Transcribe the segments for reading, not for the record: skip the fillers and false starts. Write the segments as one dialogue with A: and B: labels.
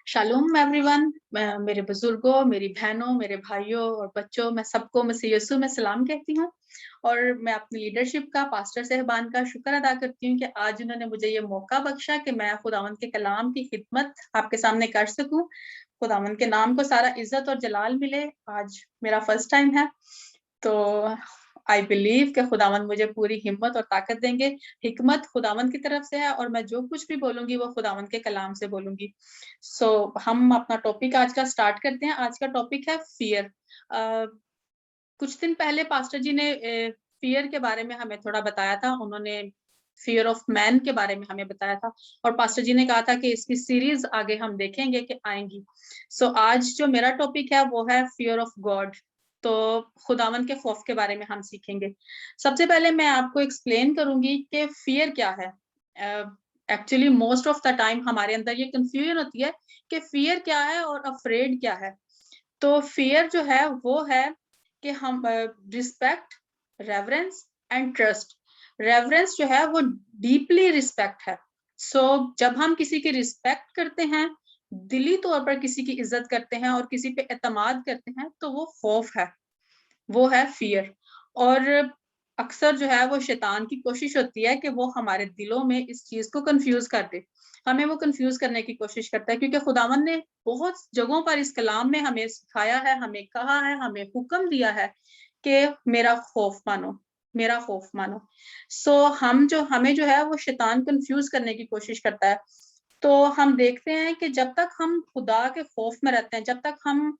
A: Shalom everyone. मेरे बुजुर्गों, मेरी बहनों, मेरे भाइयों और बच्चों, मैं सबको मसीह यीशु में सलाम कहती हूँ। और मैं अपनी लीडरशिप का, पास्टर साहबान का शुक्र अदा करती हूँ कि आज उन्होंने मुझे ये मौका बख्शा कि मैं खुदावंद के कलाम की खिदमत आपके सामने कर सकूं। खुदावंद के नाम को सारा इज्जत और जलाल मिले। आज मेरा फर्स्ट टाइम है, तो आई बिलीव कि खुदावंद मुझे पूरी हिम्मत और ताकत देंगे। हिकमत खुदावंद की तरफ से है और मैं जो कुछ भी बोलूंगी वो खुदावंद के कलाम से बोलूंगी। हम अपना टॉपिक आज का स्टार्ट करते हैं। आज का टॉपिक है फियर। कुछ दिन पहले पास्टर जी ने फियर के बारे में हमें थोड़ा बताया था। उन्होंने फियर ऑफ मैन के बारे में हमें बताया था और पास्टर जी ने कहा था कि इसकी सीरीज आगे हम देखेंगे कि आएंगी। आज जो मेरा टॉपिक है वो है फियर ऑफ गॉड। तो खुदावन के खौफ के बारे में हम सीखेंगे। सबसे पहले मैं आपको एक्सप्लेन करूंगी कि फियर क्या है। Actually most of the time हमारे अंदर ये कंफ्यूजन होती है कि फियर क्या है और अफ्रेड क्या है। तो फियर जो है वो है कि हम respect, reverence and trust. Reverence जो है वो डीपली रिस्पेक्ट है। जब हम किसी की रिस्पेक्ट करते हैं, दिली तौर पर किसी की इज्जत करते हैं और किसी पे एतमाद करते हैं, तो वो खौफ है, वो है फियर। और अक्सर जो है वो शैतान की कोशिश होती है कि वो हमारे दिलों में इस चीज को कंफ्यूज कर दे। हमें वो कंफ्यूज करने की कोशिश करता है, क्योंकि खुदावन ने बहुत जगहों पर इस कलाम में हमें सिखाया है, हमें कहा है, हमें हुक्म दिया है कि मेरा खौफ मानो, मेरा खौफ मानो। हमें जो है वो शैतान कंफ्यूज करने की कोशिश करता है। तो हम देखते हैं कि जब तक हम खुदा के खौफ में रहते हैं, जब तक हम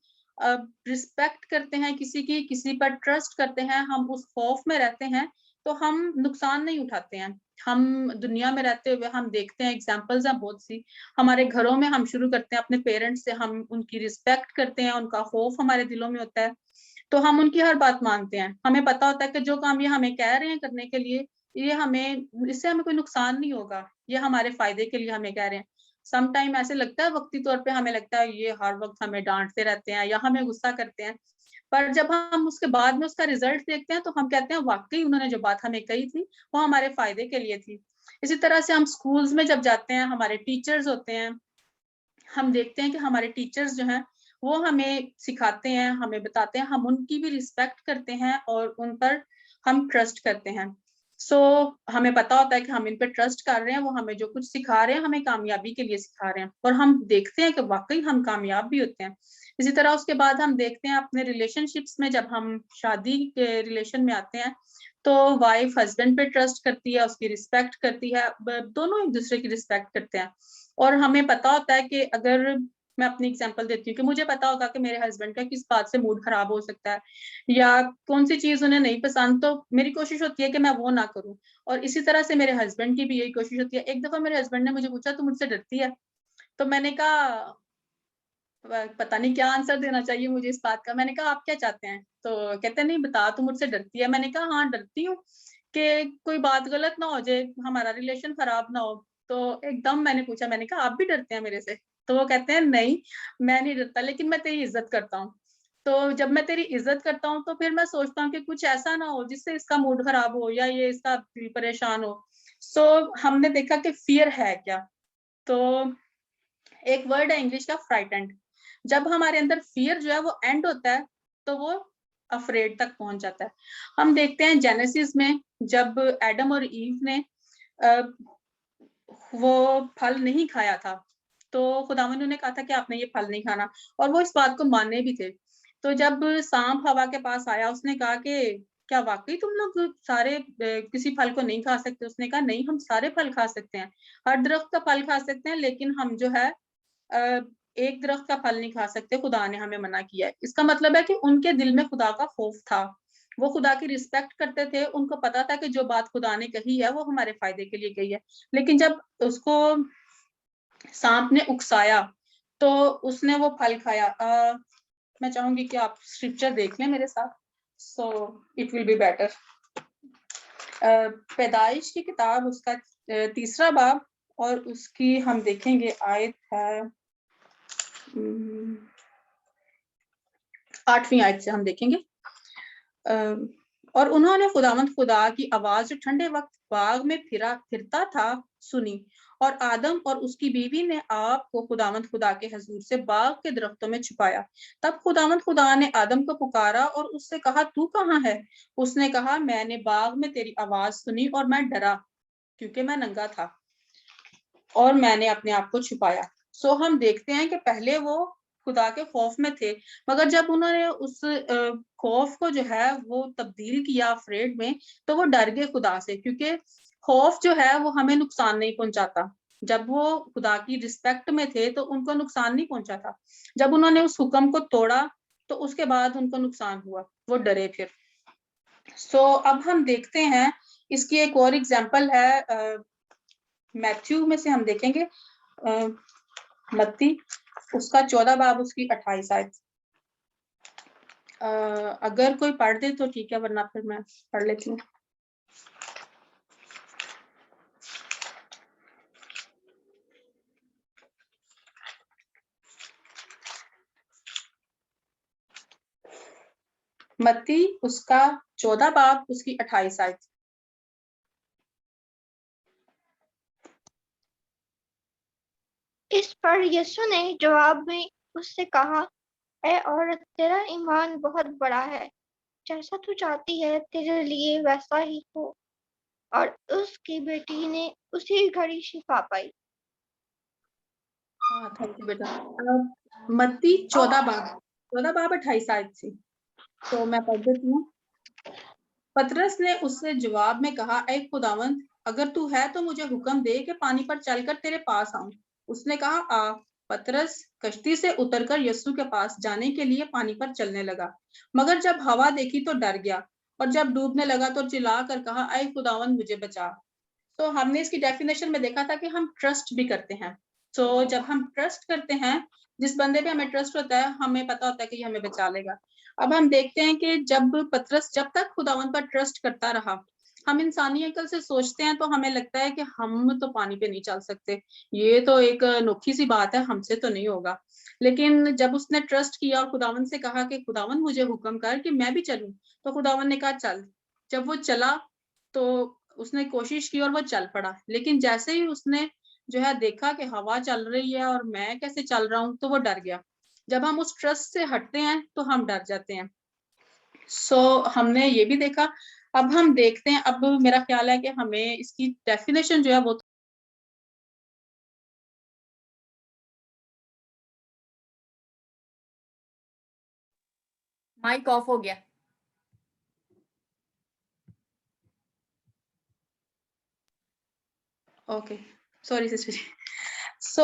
A: रिस्पेक्ट करते हैं किसी की, किसी पर ट्रस्ट करते हैं, हम उस खौफ में रहते हैं, तो हम नुकसान नहीं उठाते हैं। हम दुनिया में रहते हुए हम देखते हैं, एग्जांपल्स हैं बहुत सी। हमारे घरों में हम शुरू करते हैं अपने पेरेंट्स से, हम उनकी रिस्पेक्ट करते हैं, उनका खौफ हमारे दिलों में होता है, तो हम उनकी हर बात मानते हैं। हमें पता होता है कि जो काम ये हमें कह रहे हैं करने के लिए, इससे हमें कोई नुकसान नहीं होगा, ये हमारे फायदे के लिए हमें कह रहे हैं। सम टाइम ऐसे लगता है, वक्ती तौर पे हमें लगता है ये हर वक्त हमें डांटते रहते हैं या हमें गुस्सा करते हैं, पर जब हम उसके बाद में उसका रिजल्ट देखते हैं तो हम कहते हैं वाकई उन्होंने जो बात हमें कही थी वो हमारे फायदे के लिए थी। इसी तरह से हम स्कूल्स में जब जाते हैं, हमारे टीचर्स होते हैं, हम देखते हैं कि हमारे टीचर्स जो हैं वो हमें सिखाते हैं, हमें बताते हैं, हम उनकी भी रिस्पेक्ट करते हैं और उन पर हम ट्रस्ट करते हैं। हमें पता होता है कि हम इन पर ट्रस्ट कर रहे हैं, वो हमें जो कुछ सिखा रहे हैं हमें कामयाबी के लिए सिखा रहे हैं, और हम देखते हैं कि वाकई हम कामयाब भी होते हैं। इसी तरह उसके बाद हम देखते हैं अपने रिलेशनशिप्स में, जब हम शादी के रिलेशन में आते हैं तो वाइफ हस्बैंड पे ट्रस्ट करती है, उसकी रिस्पेक्ट करती है, दोनों एक दूसरे की रिस्पेक्ट करते हैं। और हमें पता होता है कि अगर मैं अपनी एग्जांपल देती हूँ कि मुझे पता होगा कि मेरे हस्बैंड का किस बात से मूड खराब हो सकता है या कौन सी चीज उन्हें नहीं पसंद, तो मेरी कोशिश होती है कि मैं वो ना करूं। और इसी तरह से मेरे हस्बैंड की भी यही कोशिश होती है। एक दफा मेरे हस्बैंड ने मुझे पूछा, तू मुझसे डरती है? तो मैंने कहा पता नहीं क्या आंसर देना चाहिए मुझे इस बात का। मैंने कहा आप क्या चाहते हैं? तो कहते नहीं बता, तू मुझसे डरती है? मैंने कहा हाँ डरती हूँ कि कोई बात गलत ना हो जाए, हमारा रिलेशन खराब ना हो। तो एकदम मैंने पूछा, मैंने कहा आप भी डरते हैं मेरे से? तो वो कहते हैं नहीं, मैं नहीं डरता, लेकिन मैं तेरी इज्जत करता हूँ। तो जब मैं तेरी इज्जत करता हूँ तो फिर मैं सोचता हूँ कि कुछ ऐसा ना हो जिससे इसका मूड खराब हो या ये इसका दिल परेशान हो। हमने देखा कि फियर है क्या। तो एक वर्ड है इंग्लिश का, फ्राइटेंड। जब हमारे अंदर फियर जो है वो एंड होता है तो वो अफ्रेड तक पहुंच जाता है। हम देखते हैं जेनेसिस में, जब एडम और ईव ने वो फल नहीं खाया था, तो खुदावन ने कहा था कि आपने ये फल नहीं खाना, और वो इस बात को माने भी थे। तो जब सांप हवा के पास आया, उसने कहा कि क्या वाकई तुम लोग सारे किसी फल को नहीं खा सकते? उसने कहा नहीं, हम सारे फल खा सकते हैं, हर दरख्त का फल खा सकते हैं, लेकिन हम जो है एक दरख्त का फल नहीं खा सकते, खुदा ने हमें मना किया है। इसका मतलब है कि उनके दिल में खुदा का खौफ था, वो खुदा की रिस्पेक्ट करते थे, उनको पता था कि जो बात खुदा ने कही है वो हमारे फायदे के लिए कही है। लेकिन जब उसको सांप ने उकसाया तो उसने वो फल खाया। मैं चाहूंगी कि आप स्क्रिप्चर देख लें मेरे साथ, so it will be better. पैदाइश की किताब, उसका तीसरा बाब, और उसकी हम देखेंगे आयत है 8वीं आयत से हम देखेंगे। और उन्होंने खुदावंद खुदा की आवाज जो ठंडे वक्त बाग में फिरता था सुनी, और आदम और उसकी बीवी ने आपको खुदावंद खुदा के हजूर से बाग के दरख्तों में छुपाया। तब खुदावंद खुदा ने आदम को पुकारा और उससे कहा, तू कहाँ है? उसने कहा, मैंने बाग में तेरी आवाज सुनी और मैं डरा, क्योंकि मैं नंगा था और मैंने अपने आप को छुपाया। सो हम देखते हैं कि पहले वो खुदा के खौफ में थे, मगर जब उन्होंने उस खौफ को जो है वो तब्दील किया अफरेड में, तो वो डर गए खुदा से, क्योंकि खौफ जो है वो हमें नुकसान नहीं पहुंचाता। जब वो खुदा की रिस्पेक्ट में थे तो उनको नुकसान नहीं पहुंचा था। जब उन्होंने उस हुक्म को तोड़ा तो उसके बाद उनको नुकसान हुआ, वो डरे फिर। सो अब हम देखते हैं, इसकी एक और एग्जाम्पल है मैथ्यू में से हम देखेंगे, मत्ती उसका 14 बाब उसकी 28 आयत। अगर कोई पढ़ दे तो ठीक है, वरना फिर मैं पढ़ लेती हूँ। मत्ती उसका 14 बाब उसकी 28 आयत।
B: इस पर यीशु ने जवाब में उससे कहा, ऐ औरत, तेरा ईमान बहुत बड़ा है, जैसा तू चाहती है तेरे लिए वैसा ही हो। और उसकी बेटी ने उसी घड़ी शिफा पाई।
A: थैंक यू बेटा। मत्ती 14 बाब 28 आयत थी, तो मैं पढ़ देती हूँ। पतरस ने उससे जवाब में कहा, ऐ खुदावंद, अगर तू है तो मुझे हुक्म दे कि पानी पर चलकर तेरे पास आऊं। उसने कहा, आ। पतरस कश्ती से उतरकर यीशु के पास जाने के लिए पानी पर चलने लगा, मगर जब हवा देखी तो डर गया, और जब डूबने लगा तो चिल्ला कर कहा, ऐ खुदावंद, मुझे बचा। तो हमने इसकी डेफिनेशन में देखा था कि हम ट्रस्ट भी करते हैं। तो जब हम ट्रस्ट करते हैं, जिस बंदे पे हमें ट्रस्ट होता है, हमें पता होता है कि ये हमें बचा लेगा। अब हम देखते हैं कि जब पतरस जब तक खुदावंद पर ट्रस्ट करता रहा, हम इंसानी अकल से सोचते हैं तो हमें लगता है कि हम तो पानी पे नहीं चल सकते, ये तो एक अनोखी सी बात है, हमसे तो नहीं होगा। लेकिन जब उसने ट्रस्ट किया और खुदावंद से कहा कि खुदावंद मुझे हुक्म कर कि मैं भी चलूं, तो खुदावंद ने कहा चल। जब वो चला तो उसने कोशिश की और वो चल पड़ा, लेकिन जैसे ही उसने जो है देखा कि हवा चल रही है और मैं कैसे चल रहा हूँ, तो वो डर गया। जब हम उस ट्रस्ट से हटते हैं तो हम डर जाते हैं। सो हमने ये भी देखा। अब हम देखते हैं, अब मेरा ख्याल है कि हमें इसकी डेफिनेशन जो है वो माइक ऑफ हो गया। Okay, sorry sister. सो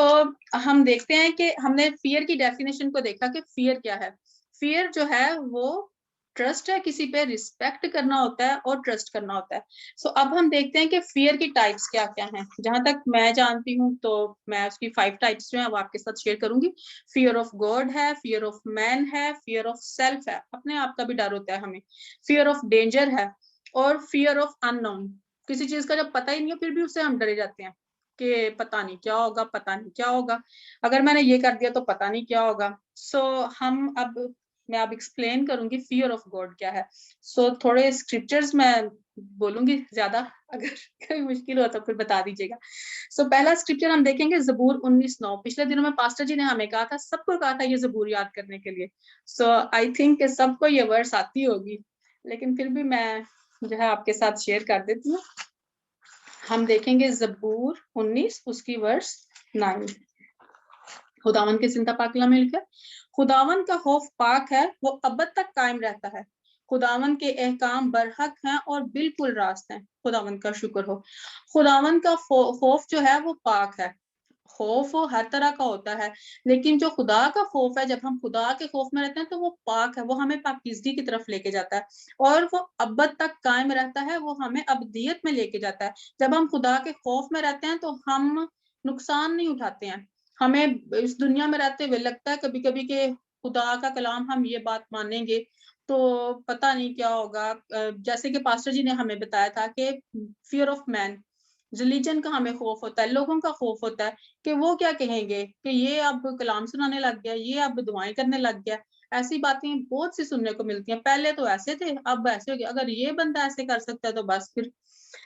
A: हम देखते हैं कि हमने फियर की डेफिनेशन को देखा कि फियर क्या है। फियर जो है वो ट्रस्ट है, किसी पे रिस्पेक्ट करना होता है और ट्रस्ट करना होता है। सो अब हम देखते हैं कि फियर की टाइप्स क्या क्या हैं। जहां तक मैं जानती हूँ तो मैं उसकी 5 टाइप्स जो है वो आपके साथ शेयर करूंगी। फियर ऑफ गॉड है, फियर ऑफ मैन है, फियर ऑफ सेल्फ है, अपने आप का भी डर होता है हमें, फियर ऑफ डेंजर है, और फियर ऑफ अननोन, किसी चीज का जब पता ही नहीं हो फिर भी उससे हम डरे जाते हैं कि पता नहीं क्या होगा, पता नहीं क्या होगा, अगर मैंने ये कर दिया तो पता नहीं क्या होगा। सो हम अब मैं अब एक्सप्लेन करूंगी फियर ऑफ गॉड क्या है। सो थोड़े स्क्रिप्चर्स मैं बोलूंगी ज्यादा, अगर कोई मुश्किल हो तो फिर बता दीजिएगा। सो पहला स्क्रिप्चर हम देखेंगे जबूर 19:9। पिछले दिनों में पास्टर जी ने हमें कहा था, सबको कहा था ये जबूर याद करने के लिए। सो आई थिंक सबको ये वर्ड्स आती होगी, लेकिन फिर भी मैं जो है आपके साथ शेयर कर देती हूँ। हम देखेंगे जबूर 19 उसकी वर्स 9। खुदावन के जिंदा पाकला मिलकर, खुदावन का खौफ पाक है, वो अबद तक कायम रहता है। खुदावन के एहकाम बरहक हैं और बिल्कुल रास्त हैं। खुदावन का शुक्र हो। खुदावन का खौफ जो है वो पाक है। खौफ हर तरह का होता है, लेकिन जो खुदा का खौफ है, जब हम खुदा के खौफ में रहते हैं तो वो पाक है, वो हमें पाकीज़गी की तरफ लेके जाता है, और वो अब्बद तक कायम रहता है, वो हमें अब्दियत में लेके जाता है। जब हम खुदा के खौफ में रहते हैं तो हम नुकसान नहीं उठाते हैं। हमें इस दुनिया में रहते हुए लगता है कभी कभी कि खुदा का कलाम हम ये बात मानेंगे तो पता नहीं क्या होगा। जैसे कि पास्टर जी ने हमें बताया था कि फियर ऑफ मैन, रिलीजन का हमें खौफ होता है, लोगों का खौफ होता है कि वो क्या कहेंगे कि ये अब कलाम सुनाने लग गया, ये अब दुआएं करने लग गया, ऐसी बातें बहुत सी सुनने को मिलती हैं, पहले तो ऐसे थे, अब ऐसे हो गए, अगर ये बंदा ऐसे कर सकता है तो बस फिर।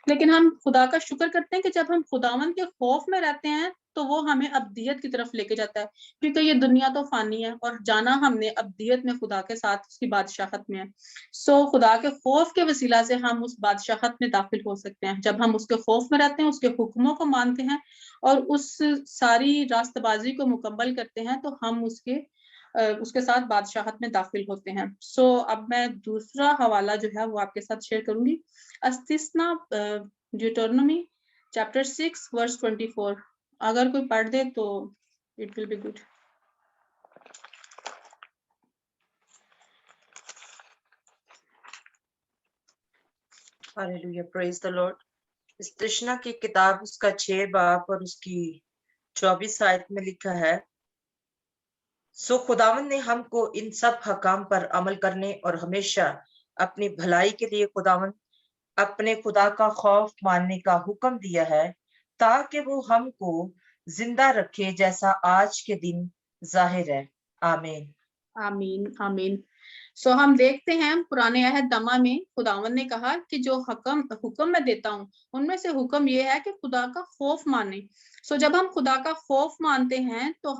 A: लेकिन हम खुदा का शुक्र करते हैं कि जब हम खुदावंद के खौफ में रहते हैं तो वो हमें अब्दियत की तरफ लेके जाता है, क्योंकि ये दुनिया तो फानी है और जाना हमने अब्दियत में खुदा के साथ उसकी बादशाहत में है। सो खुदा के खौफ के वसीला से हम उस बादशाहत में दाखिल हो सकते हैं। जब हम उसके खौफ में रहते हैं, उसके हुक्मों को मानते हैं और उस सारी रास्तबाजी को मुकम्मल करते हैं, तो हम उसके साथ बादशाहत में दाखिल होते हैं। सो अब मैं दूसरा हवाला जो है वो आपके साथ शेयर करूंगी। अस्तिस्ना ड्यूटोनॉमी चैप्टर 6 वर्स 24। अगर कोई पढ़ दे तो it will be good.
C: Hallelujah, praise the Lord. इस्तिश्ना की किताब उसका 6 बाब और उसकी 24 आयत में लिखा है, सो खुदावन ने हमको इन सब हकाम पर अमल करने और हमेशा अपनी भलाई के लिए खुदावन अपने खुदा का खौफ मानने का हुक्म दिया है, ताकि वो हमको जिंदा रखे जैसा आज के दिन जाहिर है। आमीन
A: आमीन आमीन। सो हम देखते हैं पुराने अहद-नामा में खुदावन ने कहा कि जो हुक्म मैं देता हूँ, उनमें से हुक्म ये है कि खुदा का खौफ माने। सो जब हम खुदा का खौफ मानते हैं तो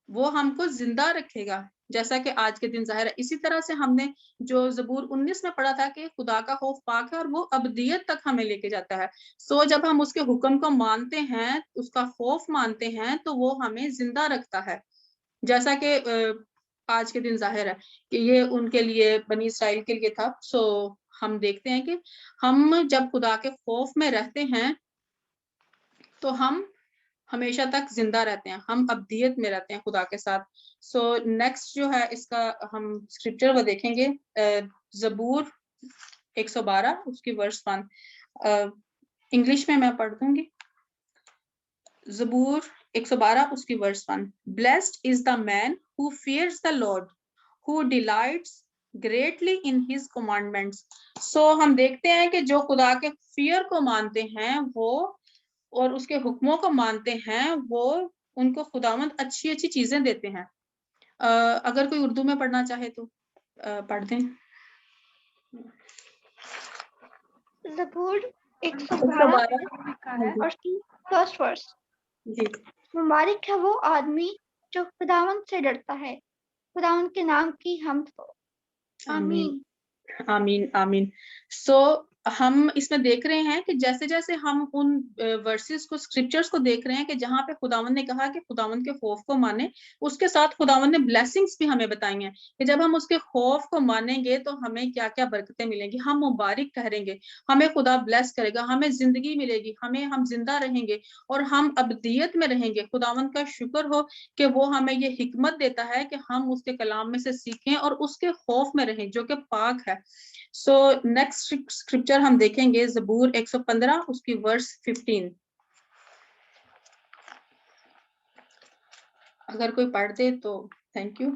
A: वो हमको जिंदा रखेगा जैसा कि आज के दिन जाहिर है। इसी तरह से हमने जो ज़बूर 19 में पढ़ा था कि खुदा का खौफ पाक है और वो अब्दियत तक हमें लेके जाता है। सो जब हम उसके हुक्म को मानते हैं, उसका खौफ मानते हैं, तो वो हमें जिंदा रखता है। जैसा कि आज के दिन जाहिर है कि ये उनके लिए, बनी इस्राइल के लिए था। सो हम देखते हैं कि हम जब खुदा के खौफ में रहते हैं तो हम हमेशा तक जिंदा रहते हैं, हम अब्दियत में रहते हैं खुदा के साथ। सो नेक्स्ट जो है इसका हम स्क्रिप्चर वो देखेंगे, ज़बूर 112 उसकी वर्स 1। इंग्लिश में मैं पढ़ दूंगी। ज़बूर 112 उसकी verse 1। Blessed is the man who fears the Lord, who delights greatly in his commandments. So हम देखते हैं कि जो खुदा के फियर को मानते हैं वो और उसके हुक्मों को मानते हैं, वो उनको खुदावंद अच्छी अच्छी चीजें देते हैं। अगर कोई उर्दू में पढ़ना चाहे तो पढ़ दें।
B: ज़बूर 112 लिखा है और उसकी फर्स्ट वर्स,
A: जी।
B: मुबारक है वो आदमी जो खुदावंद से डरता है, खुदावंद के नाम की हमद हो। आमीन
A: आमीन आमीन। सो हम इसमें देख रहे हैं कि जैसे जैसे हम उन वर्सेस को, स्क्रिप्चर्स को देख रहे हैं कि जहाँ पे खुदावंद ने कहा कि खुदावंद के खौफ को माने, उसके साथ खुदावंद ने ब्लेसिंग्स भी हमें बताई हैं कि जब हम उसके खौफ को मानेंगे तो हमें क्या क्या बरकतें मिलेंगी, हम मुबारक ठहरेंगे, हमें खुदा ब्लेस करेगा, हमें जिंदगी मिलेगी, हम जिंदा रहेंगे और हम अब्दियत में रहेंगे। खुदावंद का शुक्र हो कि वो हमें ये हिकमत देता है कि हम उसके कलाम में से सीखें और उसके खौफ में रहें जो कि पाक है। सो नेक्स्ट स्क्रिप्चर हम देखेंगे ज़बूर 115 उसकी वर्स 15। अगर कोई पढ़ दे तो थैंक यू।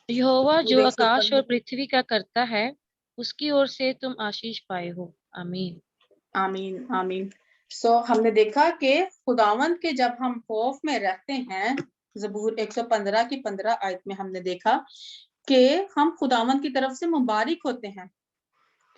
D: यहोवा जो आकाश और पृथ्वी का करता है, उसकी ओर से तुम आशीष पाए हो। आमीन
A: आमीन आमीन। सो हमने देखा कि खुदावंद के जब हम खौफ में रहते हैं, ज़बूर 115 की 15 आयत में हमने देखा कि हम खुदावंद की तरफ से मुबारक होते हैं।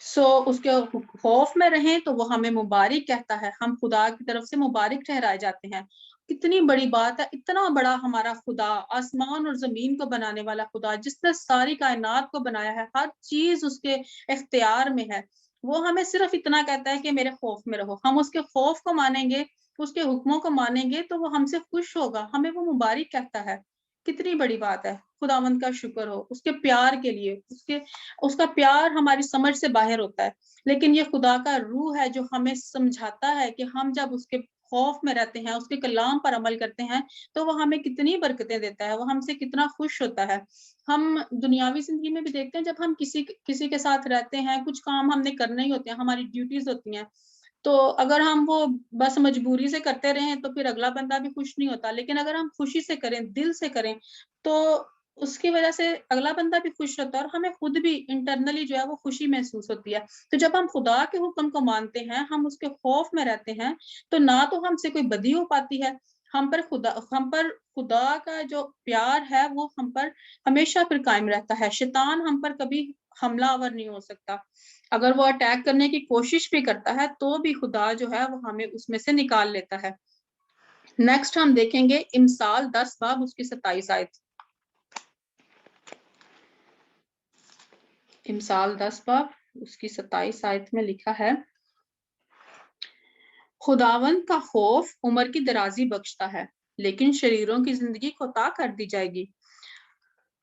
A: सो उसके खौफ में रहें तो वो हमें मुबारक कहता है, हम खुदा की तरफ से मुबारक ठहराए जाते हैं। कितनी बड़ी बात है, इतना बड़ा हमारा खुदा, आसमान और जमीन को बनाने वाला खुदा, जिसने सारी कायनात को बनाया है, हर चीज उसके इख्तियार में है, वो हमें सिर्फ इतना कहता है कि मेरे खौफ में रहो। हम उसके खौफ को मानेंगे, उसके हुक्मों को मानेंगे तो वो हमसे खुश होगा, हमें वो मुबारक कहता है। कितनी बड़ी बात है। खुदावंद का शुक्र हो उसके प्यार के लिए। उसका प्यार हमारी समझ से बाहर होता है, लेकिन ये खुदा का रूह है जो हमें समझाता है कि हम जब उसके खौफ में रहते हैं, उसके कलाम पर अमल करते हैं, तो वो हमें कितनी बरकतें देता है, वो हमसे कितना खुश होता है। हम दुनियावी जिंदगी में भी देखते हैं, जब हम किसी के साथ रहते हैं, कुछ काम हमने करने ही होते हैं, हमारी ड्यूटीज होती हैं, तो अगर हम वो बस मजबूरी से करते रहें तो फिर अगला बंदा भी खुश नहीं होता। लेकिन अगर हम खुशी से करें, दिल से करें, तो उसकी वजह से अगला बंदा भी खुश होता है और हमें खुद भी इंटरनली जो है वो खुशी महसूस होती है। तो जब हम खुदा के हुक्म को मानते हैं, हम उसके खौफ में रहते हैं, तो ना तो हमसे कोई बदी हो पाती है, हम पर खुदा का जो प्यार है वो हम पर हमेशा पर कायम रहता है। शैतान हम पर कभी हमलावर नहीं हो सकता। अगर वो अटैक करने की कोशिश भी करता है तो भी खुदा जो है वो हमें उसमें से निकाल लेता है। नेक्स्ट हम देखेंगे इमसाल 10 बाब उसकी 27 आयत। इमसाल 10 बाब उसकी 27 आयत में लिखा है, खुदावंद का खौफ उम्र की दराजी बख्शता है, लेकिन शरीरों की जिंदगी कोता कर दी जाएगी।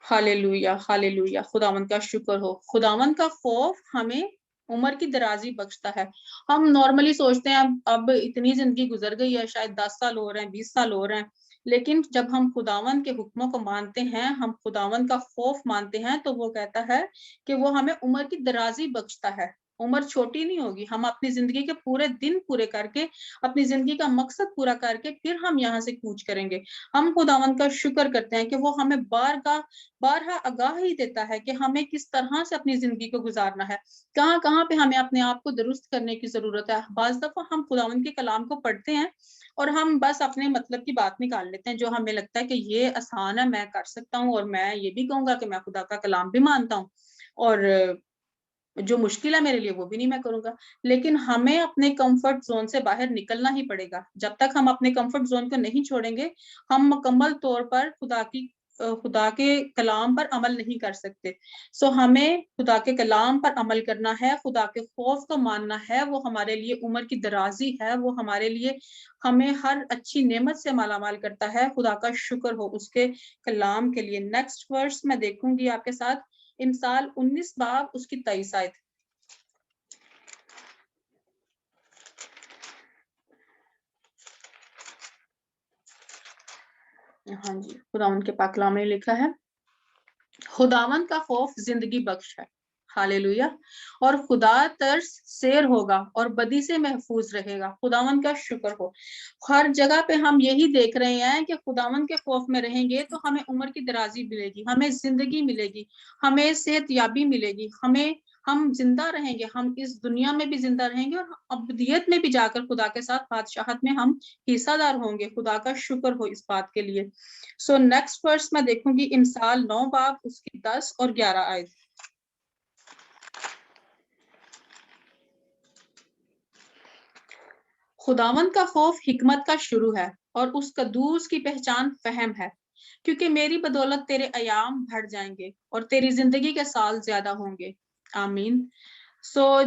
A: हालेलुया, हालेलुया, खुदावंद का शुक्र हो। खुदावंद का खौफ हमें उम्र की दराजी बख्शता है। हम नॉर्मली सोचते हैं अब इतनी जिंदगी गुजर गई है, शायद 10 साल हो रहे हैं, 20 साल हो रहे हैं, लेकिन जब हम खुदावंद के हुक्मों को मानते हैं, हम खुदावंद का खौफ मानते हैं, तो वो कहता है कि वो हमें उम्र की दराजी बख्शता है। उम्र छोटी नहीं होगी। हम अपनी जिंदगी के पूरे दिन पूरे करके, अपनी जिंदगी का मकसद पूरा करके फिर हम यहाँ से कूच करेंगे। हम खुदावंद का शुक्र करते हैं कि वो हमें बारहा आगाही देता है कि हमें किस तरह से अपनी जिंदगी को गुजारना है, कहाँ कहाँ पे हमें अपने आप को दुरुस्त करने की जरूरत है। बाज दफा हम खुदावंद के कलाम को पढ़ते हैं और हम बस अपने मतलब की बात निकाल लेते हैं, जो हमें लगता है कि ये आसान है, मैं कर सकता हूँ, और मैं ये भी कहूंगा कि मैं खुदा का कलाम भी मानता हूँ, और जो मुश्किल है मेरे लिए वो भी नहीं मैं करूंगा। लेकिन हमें अपने कंफर्ट जोन से बाहर निकलना ही पड़ेगा। जब तक हम अपने कंफर्ट जोन को नहीं छोड़ेंगे, हम मुकम्मल तौर पर खुदा के कलाम पर अमल नहीं कर सकते। सो हमें खुदा के कलाम पर अमल करना है, खुदा के खौफ को मानना है। वो हमारे लिए उम्र की दराजी है, वो हमारे लिए हमें हर अच्छी नेमत से मालामाल करता है। खुदा का शुक्र हो उसके कलाम के लिए। नेक्स्ट वर्स मैं देखूंगी आपके साथ, इमसाल 19 बाब उसकी 23 आयत। हाँ जी, खुदावंद के पाक कलाम में लिखा है, खुदावंद का खौफ जिंदगी बख्श है। हालेलुया। और खुदा तरस शेर होगा और बदी से महफूज रहेगा। खुदावंद का शुक्र हो। हर जगह पे हम यही देख रहे हैं कि खुदावंद के खौफ में रहेंगे तो हमें उम्र की दराजी मिलेगी, हमें जिंदगी मिलेगी, हमें सेहतयाबी मिलेगी, हम जिंदा रहेंगे, हम इस दुनिया में भी जिंदा रहेंगे और अब्दियत में भी जाकर खुदा के साथ बादशाहत में हम हिस्सादार होंगे। खुदा का शुक्र हो इस बात के लिए। सो नेक्स्ट वर्स मैं देखूंगी इमसाल 9 बाब उसकी 10 और 11 आयत। खुदावंद का खौफ हिकमत का शुरू है और उस कदूस की पहचान फहम है, क्योंकि मेरी बदौलत तेरे अयाम बढ़ जाएंगे और तेरी जिंदगी के साल ज्यादा होंगे। आमीन।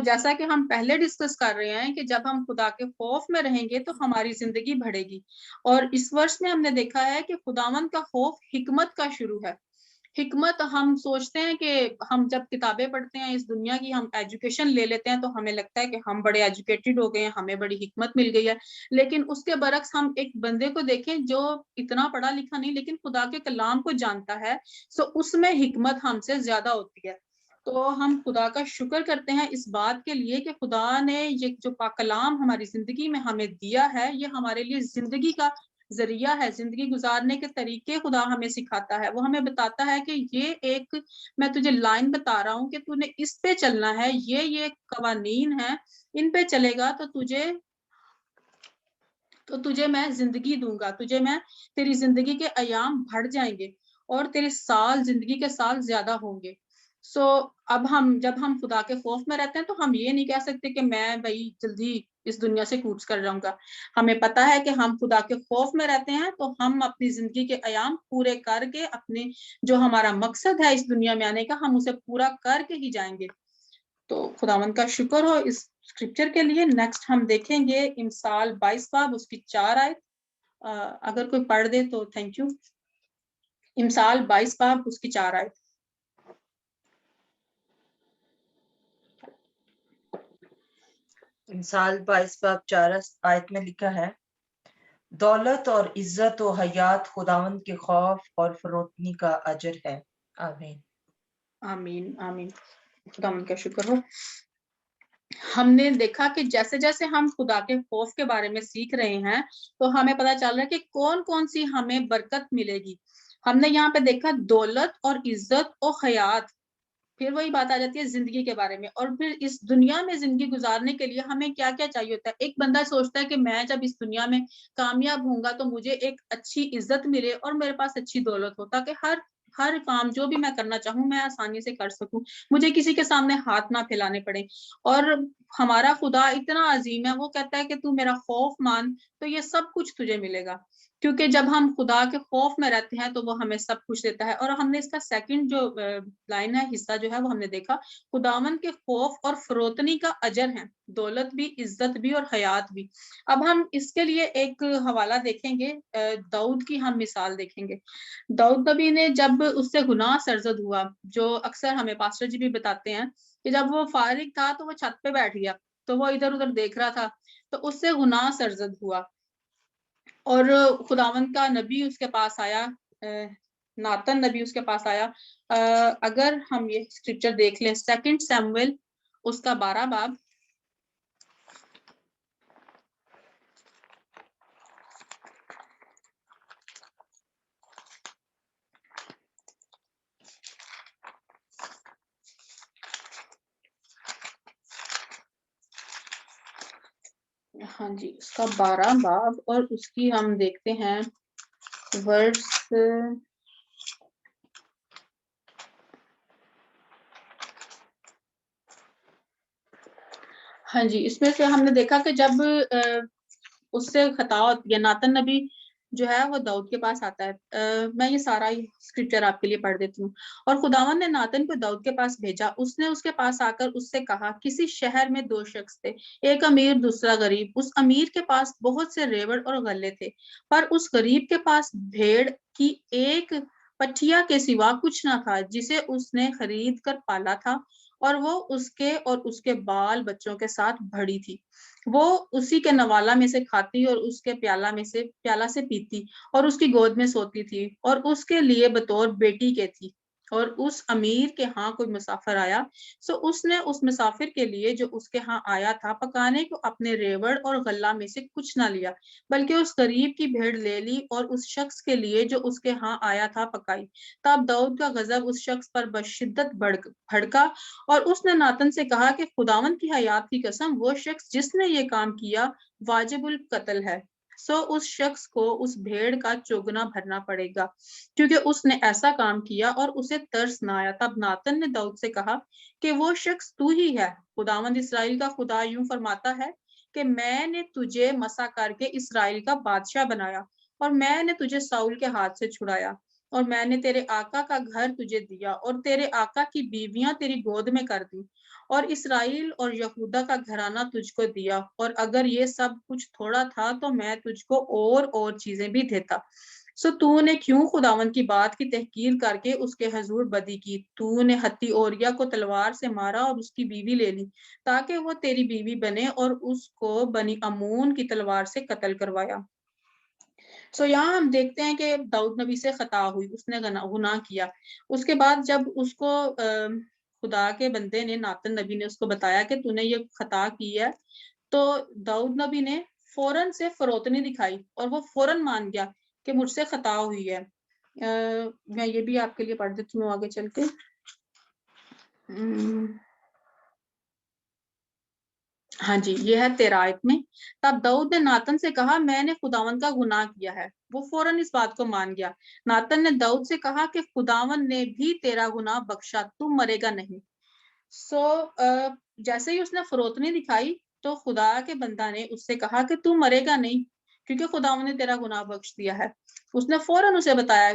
A: जैसा कि हम पहले डिस्कस कर रहे हैं कि जब हम खुदा के खौफ में रहेंगे तो हमारी जिंदगी बढ़ेगी। और इस वर्ष में हमने देखा है कि खुदावंद का खौफ हिकमत का शुरू है। हिकमत, हम सोचते हैं कि हम जब किताबें पढ़ते हैं इस दुनिया की, हम एजुकेशन ले लेते हैं तो हमें लगता है कि हम बड़े एजुकेटेड हो गए हैं, हमें बड़ी हिकमत मिल गई है। लेकिन उसके बरक्स हम एक बंदे को देखें जो इतना पढ़ा लिखा नहीं लेकिन खुदा के कलाम को जानता है, सो उसमें हिकमत हमसे ज्यादा होती है। तो हम खुदा का शुक्र करते हैं इस बात के लिए कि खुदा ने ये जो पाक कलाम हमारी जिंदगी में हमें दिया है, ये हमारे लिए जिंदगी का जरिया है। जिंदगी गुजारने के तरीके खुदा हमें सिखाता है। वो हमें बताता है कि ये एक, मैं तुझे लाइन बता रहा हूँ कि तूने इस पे चलना है, ये कवानीन है, इन पे चलेगा तो तुझे मैं जिंदगी दूंगा, तुझे मैं, तेरी जिंदगी के अयाम बढ़ जाएंगे और तेरे साल, जिंदगी के साल ज्यादा होंगे। अब जब हम खुदा के खौफ में रहते हैं तो हम ये नहीं कह सकते कि मैं भाई जल्दी इस दुनिया से कूच कर जाऊंगा। हमें पता है कि हम खुदा के खौफ में रहते हैं तो हम अपनी जिंदगी के अयाम पूरे करके, अपने जो हमारा मकसद है इस दुनिया में आने का, हम उसे पूरा करके ही जाएंगे। तो खुदावंद का शुक्र हो इस स्क्रिप्चर के लिए। नेक्स्ट हम देखेंगे इमसाल 22 बाब उसकी 4 आयत। अगर कोई पढ़ दे तो थैंक यू। इमसाल 22 बाब उसकी 4 आयत।
C: इंसाल 22 बाब 4 आयत में लिखा है, दौलत और इज्जत और हयात खुदावंद के खौफ और फरोतनी का अजर है। आमीन,
A: आमीन, आमीन। खुदावंद का शुक्र हो। हमने देखा कि जैसे जैसे हम खुदा के खौफ के बारे में सीख रहे हैं तो हमें पता चल रहा है कि कौन कौन सी हमें बरकत मिलेगी। हमने यहाँ पे देखा दौलत और इज्जत और हयात, फिर वही बात आ जाती है जिंदगी के बारे में, और फिर इस दुनिया में जिंदगी गुजारने के लिए हमें क्या क्या चाहिए होता है। एक बंदा सोचता है कि मैं जब इस दुनिया में कामयाब होऊंगा तो मुझे एक अच्छी इज्जत मिले और मेरे पास अच्छी दौलत हो, ताकि हर हर काम जो भी मैं करना चाहूँ मैं आसानी से कर सकूं, मुझे किसी के सामने हाथ ना फैलाने पड़े। और हमारा खुदा इतना अजीम है, वो कहता है कि तू मेरा खौफ मान तो ये सब कुछ तुझे मिलेगा। क्योंकि जब हम खुदा के खौफ में रहते हैं तो वो हमें सब कुछ देता है। और हमने इसका सेकंड जो लाइन है, हिस्सा जो है वो हमने देखा, खुदावन के खौफ और फरोतनी का अजर है, दौलत भी, इज्जत भी और हयात भी। अब हम इसके लिए एक हवाला देखेंगे, दाऊद की हम मिसाल देखेंगे। दाऊद नबी ने जब उससे गुनाह सरजद हुआ, जो अक्सर हमें पास्टर जी भी बताते हैं कि जब वो फारिग था तो वो छत पे बैठ गया, तो वो इधर उधर देख रहा था, तो उससे गुनाह सरजद हुआ। और खुदावंद का नबी उसके पास आया, नातन नबी उसके पास आया। अगर हम ये स्क्रिप्चर देख लें, 2 सैमुएल उसका 12 बाब, हाँ जी, उसका 12 बाब और उसकी हम देखते हैं वर्स, हाँ जी, इसमें से हमने देखा कि जब उससे खता होती है, नातन नबी जो है वो दाऊद के पास आता है। मैं ये सारा ही स्क्रिप्चर आपके लिए पढ़ देती हूँ। और खुदावन ने नातन को दाऊद के पास भेजा, उसने उसके पास आकर उससे कहा, किसी शहर में 2 शख्स थे, एक अमीर दूसरा गरीब। उस अमीर के पास बहुत से रेवड़ और गल्ले थे, पर उस गरीब के पास भेड़ की एक पठिया के सिवा कुछ ना था, जिसे उसने खरीद कर पाला था, और वो उसके और उसके बाल बच्चों के साथ भड़ी थी। वो उसी के नवाला में से खाती और उसके प्याला से पीती और उसकी गोद में सोती थी, और उसके लिए बतौर बेटी के थी। और उस अमीर के यहाँ कोई मुसाफिर आया, सो उसने उस मुसाफिर के लिए जो उसके यहाँ आया था पकाने को अपने रेवड़ और गल्ला में से कुछ ना लिया, बल्कि उस गरीब की भेड़ ले ली और उस शख्स के लिए जो उसके यहाँ आया था पकाई। तब दाऊद का गजब उस शख्स पर बशिद्दत भड़का, और उसने नातन से कहा कि खुदावन की हयात की कसम, वो शख्स जिसने ये काम किया वाजिबुल कत्ल है, सो उस शख्स को उस भेड़ का चोगना भरना पड़ेगा, क्योंकि उसने ऐसा काम किया और उसे तरस ना आया। तब नातन ने दाऊद से कहा कि वो शख्स तू ही है। खुदावंद इस्राएल का खुदा यूं फरमाता है कि मैंने तुझे मसा करके इस्राएल का बादशाह बनाया, और मैंने तुझे साउल के हाथ से छुड़ाया, और मैंने तेरे आका का घर तुझे दिया, और तेरे आका की बीवियां तेरी गोद में कर दी, और इसराइल और यहूदा का घराना तुझको दिया। और अगर ये सब कुछ थोड़ा था तो मैं तुझको और चीजें भी देता। सो तूने क्यों खुदावन की बात की तहकीर करके उसके हजूर बदी की? तूने हत्ती ओरिया को तलवार से मारा और उसकी बीवी ले ली, ताकि वो तेरी बीवी बने, और उसको बनी अमून की तलवार से कत्ल करवाया। सो यहाँ हम देखते हैं कि दाऊद नबी से खता हुई, उसने गुनाह किया। उसके बाद जब उसको खुदा के बंदे ने, नातन नबी ने उसको बताया कि तूने ये खता की है, तो दाऊद नबी ने फौरन से फरोतनी दिखाई और वो फौरन मान गया कि मुझसे खता हुई है। मैं ये भी आपके लिए पढ़ देती हूँ आगे चल के। हाँ जी, ये है 13 आयत में। तब दाऊद ने नातन से कहा, मैंने खुदावन का गुनाह किया है। वो फौरन इस बात को मान गया। नातन ने दाऊद से कहा कि खुदावन ने भी तेरा गुनाह बख्शा, तू मरेगा नहीं। जैसे ही उसने फरोतनी दिखाई तो खुदा के बंदा ने उससे कहा कि तू मरेगा नहीं, क्योंकि खुदावन ने तेरा गुनाह बख्श दिया है। उसने फौरन उसे बताया,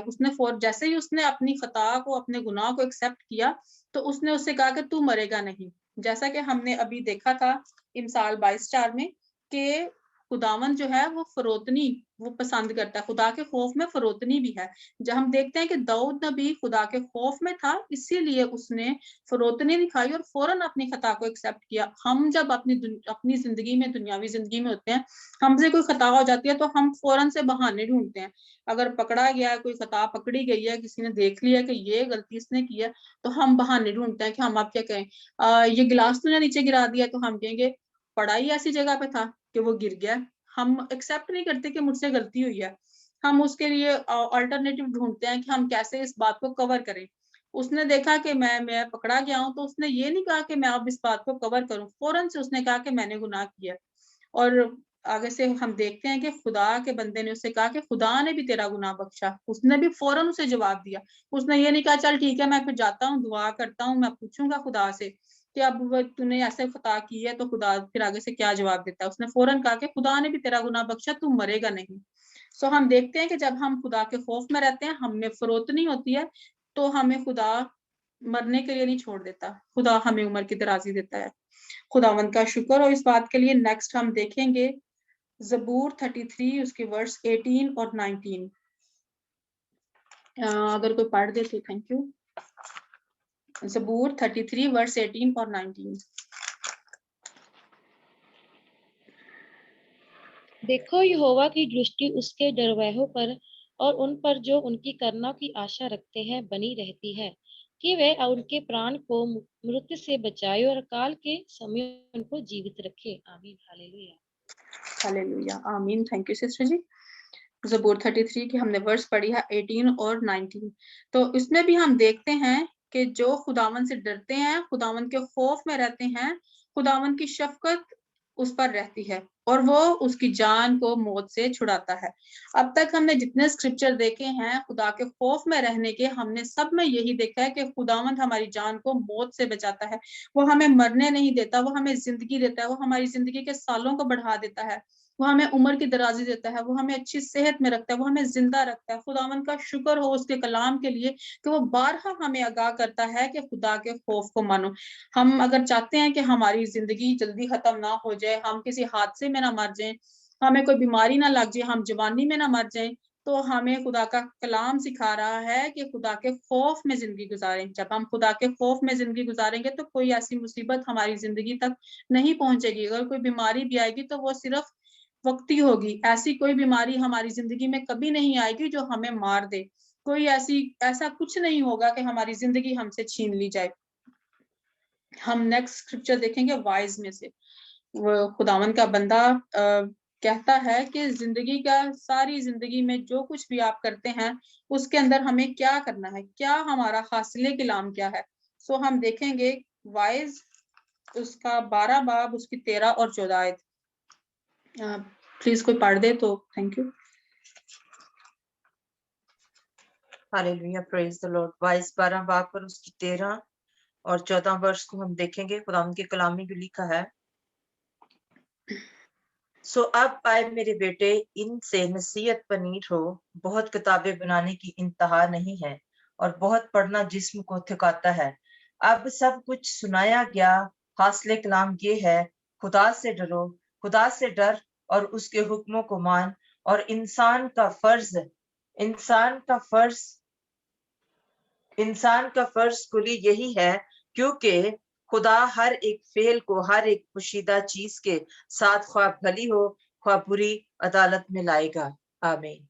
A: जैसे ही उसने अपनी खता को, अपने गुनाह को एक्सेप्ट किया, तो उसने उससे कहा कि तू मरेगा नहीं। जैसा कि हमने अभी देखा था इमसाल 22:4 में कि खुदावन जो है वो फरोतनी वो पसंद करता है, खुदा के खौफ में फरोतनी भी है। जब हम देखते हैं कि दाऊद नबी खुदा के खौफ में था, इसीलिए उसने फरोतनी दिखाई और फौरन अपनी खता को एक्सेप्ट किया। हम जब अपनी जिंदगी में, दुनियावी जिंदगी में होते हैं, हमसे कोई खता हो जाती है तो हम फौरन से बहाने ढूंढते हैं। अगर पकड़ा गया, कोई खता पकड़ी गई है, किसी ने देख लिया कि ये गलती इसने की है, तो हम बहाने ढूंढते हैं कि हम आप क्या कहें, ये गिलास तूने नीचे गिरा दिया, तो हम कहेंगे पड़ा ही ऐसी जगह पे था कि वो गिर गया। हम एक्सेप्ट नहीं करते कि मुझसे गलती हुई है। हम उसके लिए अल्टरनेटिव ढूंढते हैं कि हम कैसे इस बात को कवर करें। उसने देखा कि मैं पकड़ा गया हूँ, तो उसने ये नहीं कहा कि मैं अब इस बात को कवर करूँ, फौरन से उसने कहा कि मैंने गुनाह किया। और आगे से हम देखते हैं कि खुदा के बंदे ने उससे कहा कि खुदा ने भी तेरा गुनाह बख्शा। उसने भी फौरन उसे जवाब दिया। उसने ये नहीं कहा चल ठीक है मैं फिर जाता हूँ, दुआ करता हूँ, मैं पूछूंगा खुदा से कि अब वो तूने ऐसे खता की है तो खुदा फिर आगे से क्या जवाब देता है। उसने फौरन कहा कि खुदा ने भी तेरा गुनाह बख्शा, तू मरेगा नहीं। सो हम देखते हैं कि जब हम खुदा के खौफ में रहते हैं, हम में फरोतनी होती है, तो हमें खुदा मरने के लिए नहीं छोड़ देता, खुदा हमें उम्र की दराजी देता है। खुदावंद का शुक्र हो इस बात के लिए। नेक्स्ट हम देखेंगे ज़बूर 33 उसके वर्स 18 और 19। अगर कोई पढ़ दे तो थैंक यू। ज़बूर 33 वर्स 18 और 19।
D: देखो यहोवा की दृष्टि उसके डरवैयों पर और उन पर जो उनकी करुणा की आशा रखते हैं बनी रहती है, कि वे उनके प्राण को मृत्यु से बचाए और काल के समय उनको जीवित रखे। आमीन। हालेलुया।
A: हालेलुया। आमीन। थैंक यू सिस्टर जी। ज़बूर 33 की हमने वर्स पढ़ी है 18 और 19। तो इसमें भी हम देखते हैं कि जो खुदावन से डरते हैं, खुदावन के खौफ में रहते हैं, खुदावन की शफकत उस पर रहती है और वो उसकी जान को मौत से छुड़ाता है। अब तक हमने जितने स्क्रिप्चर देखे हैं खुदा के खौफ में रहने के, हमने सब में यही देखा है कि खुदावंद हमारी जान को मौत से बचाता है। वो हमें मरने नहीं देता, वो हमें जिंदगी देता है, वो हमारी जिंदगी के सालों को बढ़ा देता है, वो हमें उम्र की दराजी देता है, वो हमें अच्छी सेहत में रखता है, वो हमें जिंदा रखता है। खुदावंद का शुक्र हो उसके कलाम के लिए कि वो बारहा हमें आगाह करता है कि खुदा के खौफ को मानो। हम अगर चाहते हैं कि हमारी जिंदगी जल्दी खत्म ना हो जाए, हम किसी हादसे में ना मर जाएं, हमें कोई बीमारी ना लग जाए, हम जवानी में ना मर जाएं, तो हमें खुदा का कलाम सिखा रहा है कि खुदा के खौफ में जिंदगी गुजारें। जब हम खुदा के खौफ में जिंदगी गुजारेंगे तो कोई ऐसी मुसीबत हमारी जिंदगी तक नहीं पहुंचेगी। अगर कोई बीमारी भी आएगी तो वो सिर्फ वक्ती होगी। ऐसी कोई बीमारी हमारी जिंदगी में कभी नहीं आएगी जो हमें मार दे। कोई ऐसा कुछ नहीं होगा कि हमारी जिंदगी हमसे छीन ली जाए। हम नेक्स्ट स्क्रिप्चर देखेंगे वाइज में से। वो खुदावन का बंदा कहता है कि सारी जिंदगी में जो कुछ भी आप करते हैं उसके अंदर हमें क्या करना है, क्या हमारा हासिले कलाम क्या है। सो हम देखेंगे वाइज उसका 12 बाब उसकी 13 और 14 आयत। प्लीज कोई पढ़ दे तो thank you.
C: Hallelujah, praise the Lord. Vice 12 बाब पर उसकी 13 और 14 वर्ष को हम देखेंगे। खुदावंद के कलाम में भी लिखा है, सो अब आए मेरे बेटे, इनसे नसीहत पनीर हो। बहुत किताबें बनाने की इंतहा नहीं है और बहुत पढ़ना जिस्म को थकाता है। अब सब कुछ सुनाया गया, हासिले कलाम ये है, खुदा से डरो, खुदा से डर और उसके हुक्मों को मान। और इंसान का फर्ज कुली यही है, क्योंकि खुदा हर एक फेल को, हर एक पोशीदा चीज के साथ ख्वाह भली हो ख्वाह बुरी अदालत में लाएगा। आमीन।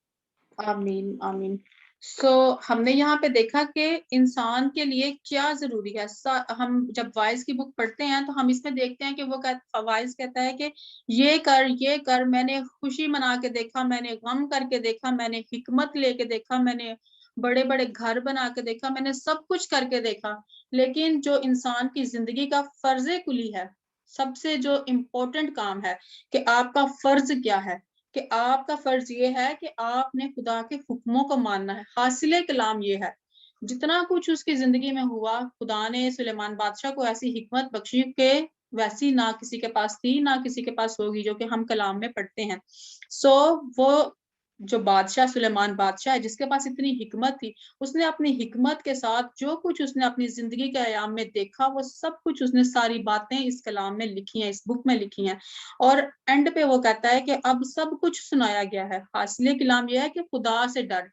A: आमीन। आमीन। सो हमने यहाँ पे देखा कि इंसान के लिए क्या जरूरी है। हम जब वाइज की बुक पढ़ते हैं तो हम इसमें देखते हैं कि वाइज कहता है कि ये कर, मैंने खुशी मना के देखा, मैंने गम करके देखा, मैंने हिकमत लेके देखा, मैंने बड़े बड़े घर बना के देखा, मैंने सब कुछ करके देखा। लेकिन जो इंसान की जिंदगी का फर्ज कुली है, सबसे जो इम्पोर्टेंट काम है कि आपका फर्ज क्या है, कि आपका फर्ज ये है कि आपने खुदा के हुक्मों को मानना है। हासिले कलाम ये है। जितना कुछ उसकी जिंदगी में हुआ, खुदा ने सुलेमान बादशाह को ऐसी हिकमत बख्शी के वैसी ना किसी के पास थी ना किसी के पास होगी, जो कि हम कलाम में पढ़ते हैं। सो वो जो बादशाह सुलेमान बादशाह है जिसके पास इतनी हिकमत थी, उसने अपनी हिकमत के साथ जो कुछ उसने अपनी जिंदगी के आयाम में देखा, वो सब कुछ उसने सारी बातें इस कलाम में लिखी हैं, इस बुक में लिखी हैं। और एंड पे वो कहता है कि अब सब कुछ सुनाया गया है। हासिले कलाम यह है कि खुदा से डर।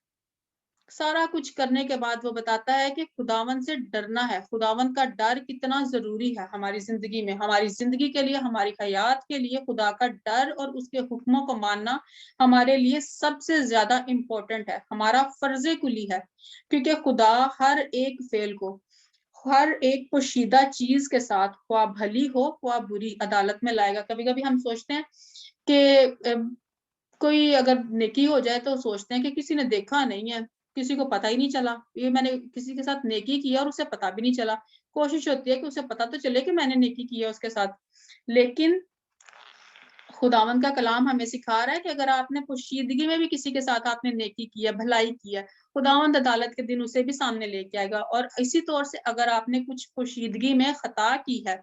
A: सारा कुछ करने के बाद वो बताता है कि खुदावन से डरना है। खुदावन का डर कितना जरूरी है हमारी जिंदगी में, हमारी जिंदगी के लिए, हमारी हयात के लिए। खुदा का डर और उसके हुक्मों को मानना हमारे लिए सबसे ज्यादा इम्पोर्टेंट है, हमारा फर्जे कुली है। क्योंकि खुदा हर एक फेल को, हर एक पोशीदा चीज के साथ, ख्वाह भली हो ख्वाह बुरी, अदालत में लाएगा। कभी कभी हम सोचते हैं कि कोई अगर नेकी हो जाए तो सोचते हैं कि किसी ने देखा नहीं है, किसी को पता ही नहीं चला, ये मैंने किसी के साथ नेकी किया और उसे पता भी नहीं चला। कोशिश होती है कि उसे पता तो चले कि मैंने नेकी की है उसके साथ, लेकिन खुदावंद का कलाम हमें सिखा रहा है कि अगर आपने पोशीदगी में भी किसी के साथ आपने नेकी की है, भलाई की है, खुदावंद अदालत के दिन उसे भी सामने लेके आएगा। और इसी तौर से अगर आपने कुछ पोशीदगी में खता की है,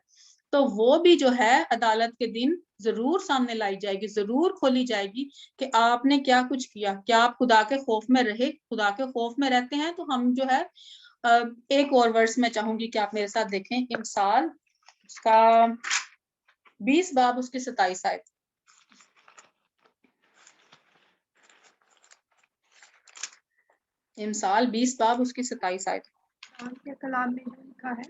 A: तो वो भी जो है अदालत के दिन जरूर सामने लाई जाएगी, जरूर खोली जाएगी कि आपने क्या कुछ किया। क्या आप खुदा के खौफ में रहे? खुदा के खौफ में रहते हैं तो हम जो है एक और वर्स में चाहूंगी कि आप मेरे साथ देखें, इमसाल उसका 20 बाब उसकी 27 आयत। इमसाल 20 बाब उसकी 27 आयत।
E: खुदावंद के कलाम में जो लिखा है,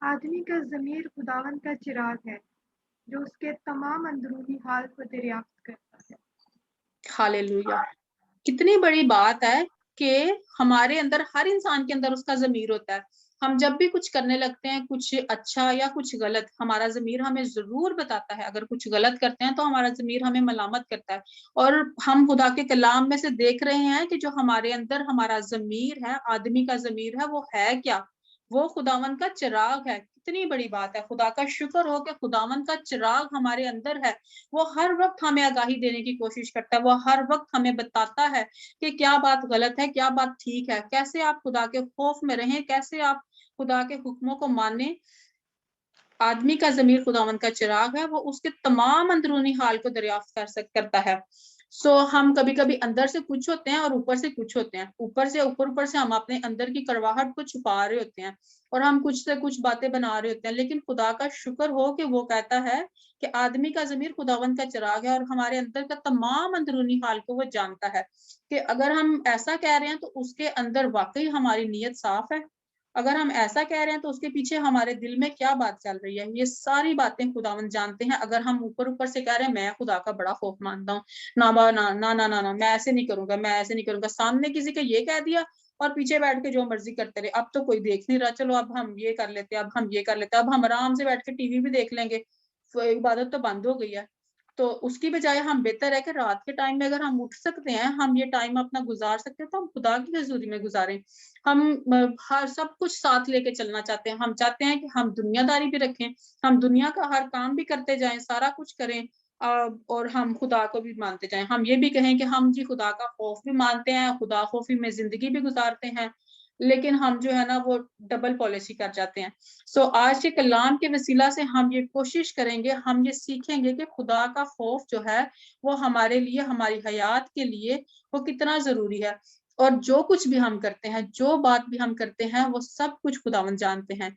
E: आदमी का ज़मीर खुदावंद का चिराग है जो उसके तमाम अंदरूनी हाल को दरियाफ्त करता है।
A: हालेलुया। कितनी बड़ी बात है कि हमारे अंदर, हर इंसान के अंदर उसका ज़मीर होता है। हम जब भी कुछ करने लगते हैं, कुछ अच्छा या कुछ गलत, हमारा ज़मीर हमें ज़रूर बताता है। अगर कुछ गलत करते हैं तो हमारा ज़मीर हमें मलामत करता है। और हम खुदा के कलाम में से देख रहे हैं कि जो हमारे अंदर हमारा ज़मीर है, आदमी का ज़मीर है, वो है क्या? वो खुदावन का चिराग है। कितनी बड़ी बात है। खुदा का शुक्र हो कि खुदावन का चिराग हमारे अंदर है। वो हर वक्त हमें आगाही देने की कोशिश करता है। वो हर वक्त हमें बताता है कि क्या बात गलत है, क्या बात ठीक है, कैसे आप खुदा के खौफ में रहें, कैसे आप खुदा के हुक्मों को माने। आदमी का ज़मीर खुदावंद का चिराग है, वो उसके तमाम अंदरूनी हाल को दरियाफ्त करता है। हम कभी-कभी अंदर से कुछ होते हैं और ऊपर से कुछ होते हैं। ऊपर से हम अपने अंदर की कड़वाहट को छुपा रहे होते हैं और हम कुछ से कुछ बातें बना रहे होते हैं। लेकिन खुदा का शुक्र हो कि वो कहता है कि आदमी का ज़मीर खुदावंद का चिराग है और हमारे अंदर का तमाम अंदरूनी हाल को वो जानता है कि अगर हम ऐसा कह रहे हैं तो उसके अंदर वाक़ई हमारी नीयत साफ है। अगर हम ऐसा कह रहे हैं तो उसके पीछे हमारे दिल में क्या बात चल रही है, ये सारी बातें खुदावंद जानते हैं। अगर हम ऊपर-ऊपर से कह रहे हैं मैं खुदा का बड़ा खौफ मानता हूँ, ना, मैं ऐसे नहीं करूँगा, मैं ऐसे नहीं करूँगा। सामने किसी के ये कह दिया और पीछे बैठ के जो मर्ज़ी करते रहे। अब तो कोई देख नहीं रहा, चलो अब हम ये कर लेते हैं, अब हम ये कर लेते हैं, अब हम आराम से बैठ के टीवी भी देख लेंगे। इबादत तो बंद हो गई है। तो उसकी बजाय हम बेहतर है कि रात के टाइम में अगर हम उठ सकते हैं, हम ये टाइम अपना गुज़ार सकते हैं, तो हम खुदा की हज़ूरी में गुज़ारें। हम हर सब कुछ साथ लेके चलना चाहते हैं। हम चाहते हैं कि हम दुनियादारी भी रखें, हम दुनिया का हर काम भी करते जाएँ, सारा कुछ करें और हम खुदा को भी मानते जाएँ। हम ये भी कहें कि हम जी खुदा का खौफ भी मानते हैं, खुदा खौफी में ज़िंदगी भी गुज़ारते हैं, लेकिन हम जो है ना वो डबल पॉलिसी कर जाते हैं। आज के कलाम के वसीला से हम ये कोशिश करेंगे, हम ये सीखेंगे कि खुदा का खौफ जो है, वो हमारे लिए, हमारी हयात के लिए वो कितना ज़रूरी है। और जो कुछ भी हम करते हैं, जो बात भी हम करते हैं, वो सब कुछ खुदावंद जानते हैं।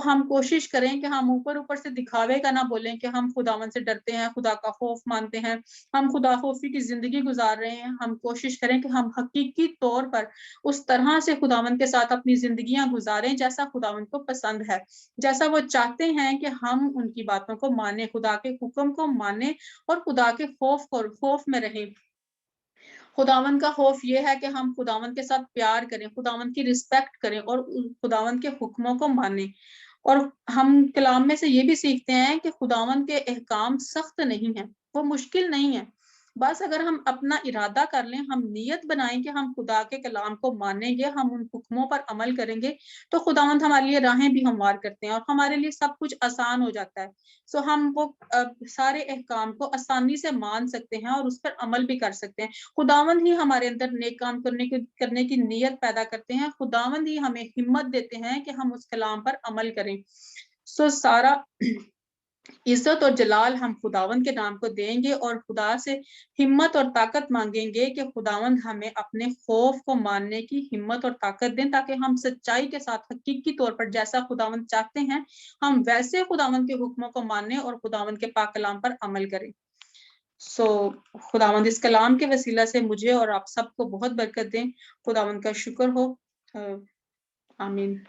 A: हम कोशिश करें कि हम ऊपर-ऊपर से दिखावे का ना बोलें कि हम खुदावंद से डरते हैं, खुदा का खौफ मानते हैं, हम खुदा खौफी की ज़िंदगी गुज़ार रहे हैं। हम कोशिश करें कि हम हकीकी तौर पर उस तरह से खुदावंद के साथ अपनी ज़िंदगियाँ गुज़ारें जैसा खुदावंद को पसंद है। जैसा वो चाहते हैं कि हम उनकी बातों को मानें, खुदा के हुक्म को मानें और खुदा के खौफ में रहें। खुदावंद का खौफ ये है कि हम खुदावंद के साथ प्यार करें, खुदावंद की रिस्पेक्ट करें और खुदावंद के हुक्मों को मानें। और हम कलाम में से ये भी सीखते हैं कि खुदावंद के अहकाम सख्त नहीं हैं, वो मुश्किल नहीं है। बस अगर हम अपना इरादा कर लें, हम नियत बनाएँ कि हम खुदा के कलाम को मानेंगे, हम उन हुक्मों पर अमल करेंगे, तो खुदावंद हमारे लिए राहें भी हमवार करते हैं और हमारे लिए सब कुछ आसान हो जाता है। हम वो सारे अहकाम को आसानी से मान सकते हैं और उस पर अमल भी कर सकते हैं। खुदावंद ही हमारे अंदर नेक काम करने की नीयत पैदा करते हैं। खुदावंद ही हमें हिम्मत देते हैं कि हम उस कलाम पर अमल करें। सारा इज्जत और जलाल हम खुदावंद के नाम को देंगे और खुदा से हिम्मत और ताकत मांगेंगे कि खुदावंद हमें अपने खौफ को मानने की हिम्मत और ताकत दें, ताकि हम सच्चाई के साथ हकीकी तौर पर जैसा खुदावंद चाहते हैं, हम वैसे खुदावंद के हुक्मों को माने और खुदावंद के पाक कलाम पर अमल करें। खुदावंद इस कलाम के वसीला से मुझे और आप सबको बहुत बरकत दें। खुदावंद का शुक्र हो। आमीन।